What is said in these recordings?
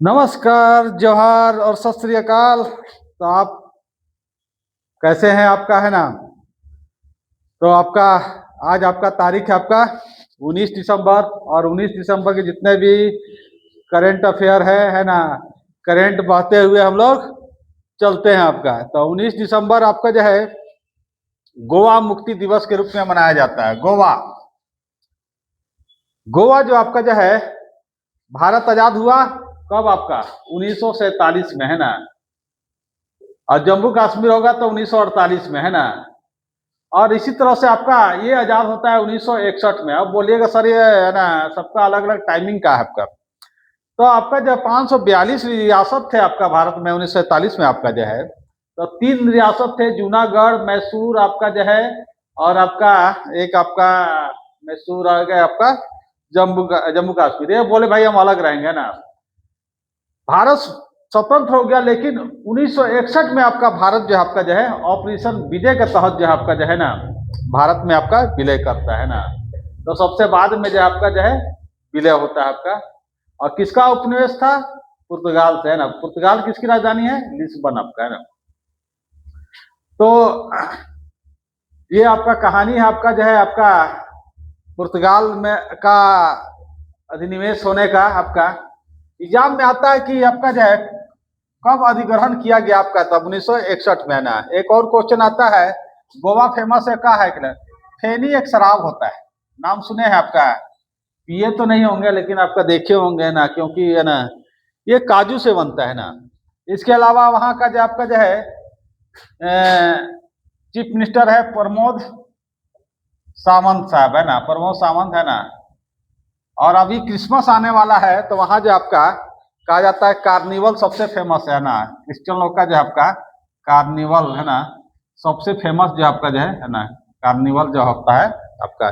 नमस्कार, जोहार और सत श्री अकाल। तो आप कैसे हैं? आपका है ना? तो आपका आज आपका तारीख है आपका 19 दिसंबर, और 19 दिसंबर के जितने भी करंट अफेयर है ना, करंट बहते हुए हम लोग चलते हैं आपका। तो 19 दिसंबर आपका जो है गोवा मुक्ति दिवस के रूप में मनाया जाता है। गोवा गोवा जो आपका जो है, भारत आजाद हुआ कब? आपका 1947 में, है ना। और जम्मू कश्मीर होगा तो 1948 में, है ना। और इसी तरह से आपका ये आजाद होता है 1961 में। अब बोलिएगा सर ये है ना, सबका अलग अलग टाइमिंग का है आपका। तो आपका जो 542 रियासत थे आपका भारत में 1947 में आपका जो है, तो 3 रियासत थे, जूनागढ़, मैसूर आपका जो है, और आपका एक आपका मैसूर आ गया आपका जम्मू जम्मू कश्मीर। ये बोले भाई हम अलग रहेंगे ना। भारत स्वतंत्र हो गया, लेकिन 1961 में आपका भारत जो है आपका जो है ऑपरेशन विजय के तहत जो है आपका जो है ना, भारत में आपका विलय करता है ना। तो सबसे बाद में जो आपका जो है विलय होता है आपका। और किसका उपनिवेश था? पुर्तगाल से, है ना। पुर्तगाल किसकी राजधानी है? लिस्बन आपका, है ना। तो ये आपका कहानी है आपका जो है आपका पुर्तगाल में का अधिनिवेश होने का। आपका एग्जाम में आता है कि आपका जो है कब अधिग्रहण किया गया आपका? तब 1961 में ना। एक और क्वेश्चन आता है, गोवा फेमस है का है कि फेनी एक शराब होता है, नाम सुने हैं आपका? पिए तो नहीं होंगे लेकिन आपका देखे होंगे ना, क्योंकि है ना ये काजू से बनता है ना। इसके अलावा वहाँ का जो आपका जो है चीफ मिनिस्टर है प्रमोद सावंत साहब, है ना। प्रमोद सावंत, है ना। और अभी क्रिसमस आने वाला है, तो वहाँ जो आपका कहा जाता है कार्निवल सबसे फेमस है ना। क्रिश्चियन लोग का जो आपका कार्निवल, है ना, सबसे फेमस जो आपका जो है ना, कार्निवल जो होता है आपका।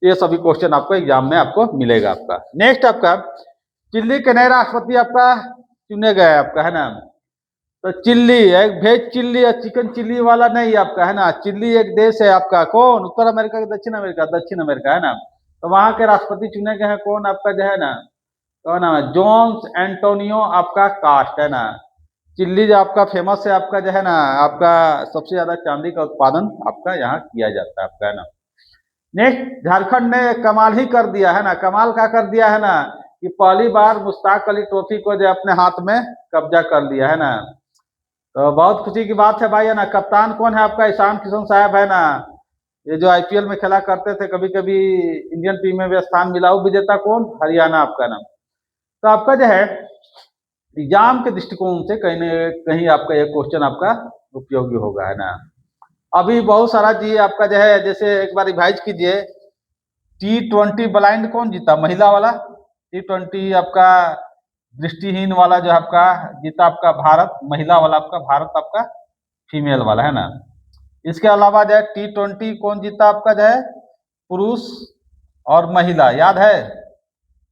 ये सभी क्वेश्चन आपको एग्जाम में आपको मिलेगा आपका। नेक्स्ट आपका चिल्ली के नए राष्ट्रपति आपका चुने गए आपका, है ना। तो चिल्ली एक वेज चिल्ली या चिकन चिल्ली वाला नहीं आपका, है ना। चिल्ली एक देश है आपका। कौन? उत्तर अमेरिका के दक्षिण अमेरिका? दक्षिण अमेरिका, है ना। तो वहां के राष्ट्रपति चुने गए हैं कौन आपका जो है ना, तो नाम है जोन्स एंटोनियो आपका कास्ट, है ना। चिल्ली जो आपका फेमस है आपका जो है ना, आपका सबसे ज्यादा चांदी का उत्पादन आपका यहाँ किया जाता है आपका, है ना। नेक्स्ट, झारखंड ने कमाल ही कर दिया, है ना। कमाल क्या कर दिया, है ना, कि पहली बार मुश्ताक अली ट्रॉफी को जो अपने हाथ में कब्जा कर लिया, है ना। तो बहुत खुशी की बात है भाई, है ना। कप्तान कौन है आपका? ईशान किशन साहब, है ना। ये जो आईपीएल में खेला करते थे, कभी कभी इंडियन टीम में भी स्थान मिला। वो विजेता कौन? हरियाणा आपका नाम। तो आपका जो है एग्जाम के दृष्टिकोण से कहीं न कहीं आपका ये क्वेश्चन आपका उपयोगी होगा, है ना। अभी बहुत सारा जी आपका जो है, जैसे एक बार रिवाइज कीजिए, T20 ब्लाइंड कौन जीता? महिला वाला T20 आपका दृष्टिहीन वाला जो आपका जीता आपका भारत, महिला वाला आपका भारत आपका फीमेल वाला, है ना। इसके अलावा जो है T20 कौन जीता आपका जो है, पुरुष और महिला, याद है?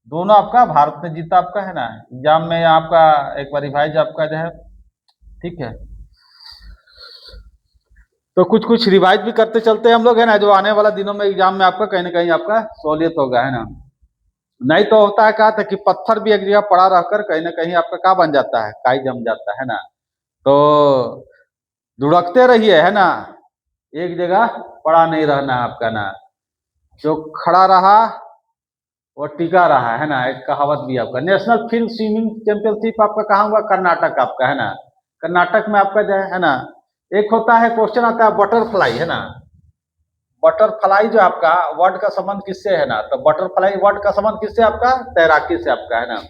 दोनों आपका भारत ने जीता आपका, है ना। एग्जाम में आपका एक बार रिवाइज आपका जो है, ठीक है। तो कुछ कुछ रिवाइज भी करते चलते हैं हम लोग, है ना, जो आने वाला दिनों में एग्जाम में आपका कहीं ना कहीं आपका सहूलियत होगा, है ना। नहीं तो होता है क्या था कि पत्थर भी एक जगह पड़ा रहकर कहीं ना कहीं आपका क्या बन जाता है, काई जम जाता है ना। तो लुढ़कते रहिए, है ना, एक जगह पड़ा नहीं रहना है आपका ना। जो खड़ा रहा वो टिका रहा, है ना। एक कहावत भी आपका। नेशनल फील्ड स्विमिंग चैंपियनशिप आपका कहाँ हुआ? कर्नाटक आपका, है ना। कर्नाटक में आपका जो है ना, एक होता है क्वेश्चन आता है बटरफ्लाई, है ना। बटरफ्लाई जो आपका वर्ड का संबंध किससे है ना, तो बटरफ्लाई वर्ड का संबंध किससे आपका? तैराकी से आपका, है ना।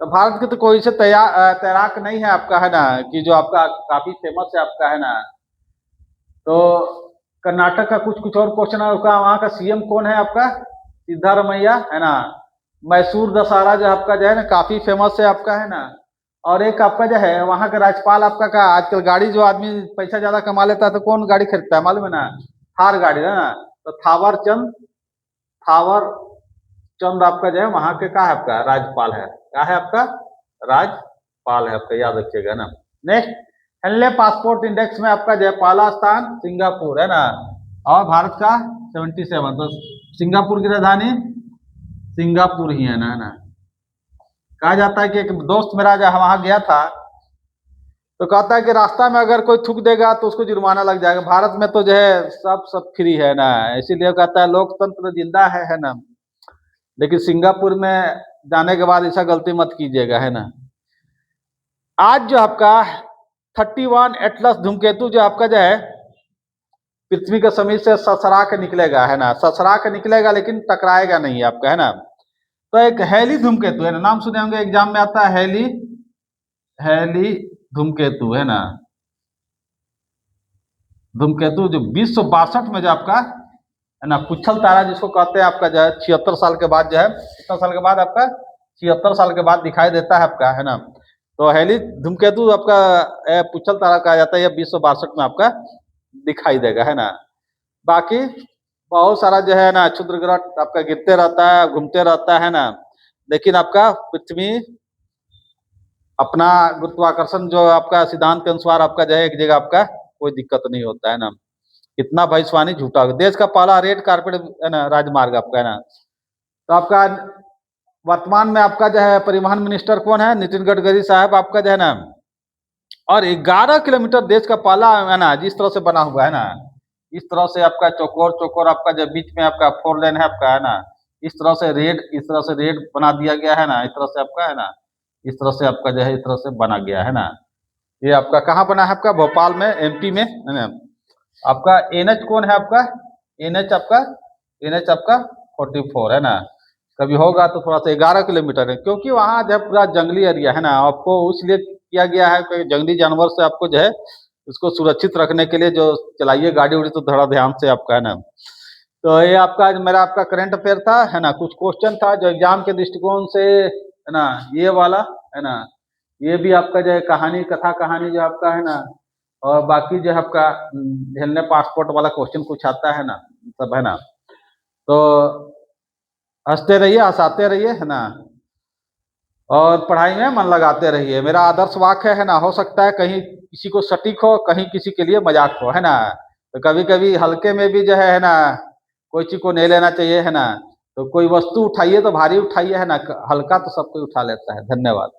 तो भारत के तो कोई से तैराक नहीं है आपका, है ना, कि जो आपका काफी फेमस है आपका, है ना। तो कर्नाटक का कुछ कुछ और क्वेश्चन आपका, वहाँ का सीएम कौन है आपका? सिद्धारमैया, है ना। मैसूर दशहरा जो आपका जो है ना काफी फेमस है आपका, है ना। और एक आपका जो है वहाँ का राज्यपाल आपका का, आजकल गाड़ी जो आदमी पैसा ज्यादा कमा लेता है तो कौन गाड़ी खरीदता है मालूम है ना? थार गाड़ी, है ना। तो थावर चंद आपका जो है वहाँ के का है आपका राज्यपाल है, क्या है आपका? राज्यपाल है आपका, याद रखिएगा ना। नेक्स्ट, हेनले पासपोर्ट इंडेक्स में आपका जो है पहला स्थान सिंगापुर, है ना। और भारत का 77। तो सिंगापुर की राजधानी सिंगापुर ही है ना, है ना। कहा जाता है कि एक दोस्त मेरा जब वहां गया था तो कहता है कि रास्ता में अगर कोई थूक देगा तो उसको जुर्माना लग जाएगा। भारत में तो जो है सब फ्री है ना, इसीलिए कहता है लोकतंत्र जिंदा है ना। लेकिन सिंगापुर में जाने के बाद ऐसा गलती मत कीजिएगा, है ना। आज जो आपका 31 एटलस धूमकेतु जो आपका जो है पृथ्वी के समीप से ससरा के निकलेगा, है ना, ससरा के निकलेगा लेकिन टकराएगा नहीं आपका, है ना। तो एक हेली धूमकेतु है ना, नाम सुने होंगे, एग्जाम में आता है हेली, हेली धूमकेतु, है ना। धूमकेतु जो 2062 में जो आपका है ना पुच्छल तारा जिसको कहते हैं आपका जो है 76 साल के बाद जो है, कितना साल के बाद आपका 76 साल के बाद दिखाई देता है आपका, है ना। तो हेली धूमकेतु आपका पुच्छल तारा कहा जाता है, यह 2062 में आपका दिखाई देगा, है ना। बाकी बहुत सारा जो है ना क्षुद्र ग्रह आपका गिरते रहता है, घूमते रहता है ना, लेकिन आपका पृथ्वी अपना गुरुत्वाकर्षण जो आपका सिद्धांत के अनुसार आपका जो है एक जगह आपका कोई दिक्कत नहीं होता, है ना। कितना भविष्यवाणी झूठा हो। देश का पहला रेड कारपेट है ना राजमार्ग आपका, है ना। तो आपका वर्तमान में आपका जो है परिवहन मिनिस्टर कौन है, नितिन गडकरी साहब आपका जो है ना। और 11 किलोमीटर देश का पहला है ना जिस तरह से बना हुआ है ना, इस तरह से आपका चौकोर चौकोर आपका जो बीच में आपका 4 लेन है आपका, है ना, इस तरह से रेड, इस तरह से रेड बना दिया गया है ना, इस तरह से आपका, है ना, इस तरह से आपका जो है इस तरह से बना गया है ना। ये आपका कहाँ बना है आपका भोपाल में, एमपी में, है ना। आपका एनएच कौन है आपका, एनएच आपका, एनएच आपका 44, है ना। कभी होगा तो थोड़ा सा 11 किलोमीटर है, क्योंकि वहाँ जो है पूरा जंगली एरिया है ना, आपको इसलिए किया गया है कि जंगली जानवर से आपको जो है उसको सुरक्षित रखने के लिए जो चलाइए गाड़ी उड़ी तो थोड़ा ध्यान से आपका, है ना। तो ये आपका मेरा आपका करंट अफेयर था, है ना। कुछ क्वेश्चन था जो एग्जाम के दृष्टिकोण से, है ना, ये वाला, है ना, ये भी आपका जो है कहानी कथा कहानी जो आपका, है ना। और बाकी जो है आपका झेलने पासपोर्ट वाला क्वेश्चन कुछ आता है ना, सब, है ना। तो हंसते रहिए, हंसाते रहिए, है ना, और पढ़ाई में मन लगाते रहिए। मेरा आदर्श वाक्य है ना, हो सकता है कहीं किसी को सटीक हो, कहीं किसी के लिए मजाक हो, है ना। तो कभी कभी हल्के में भी जो है ना, कोई चीज को नहीं लेना चाहिए, है ना। तो कोई वस्तु उठाइए तो भारी उठाइए, है ना, हल्का तो सब कोई उठा लेता है। धन्यवाद।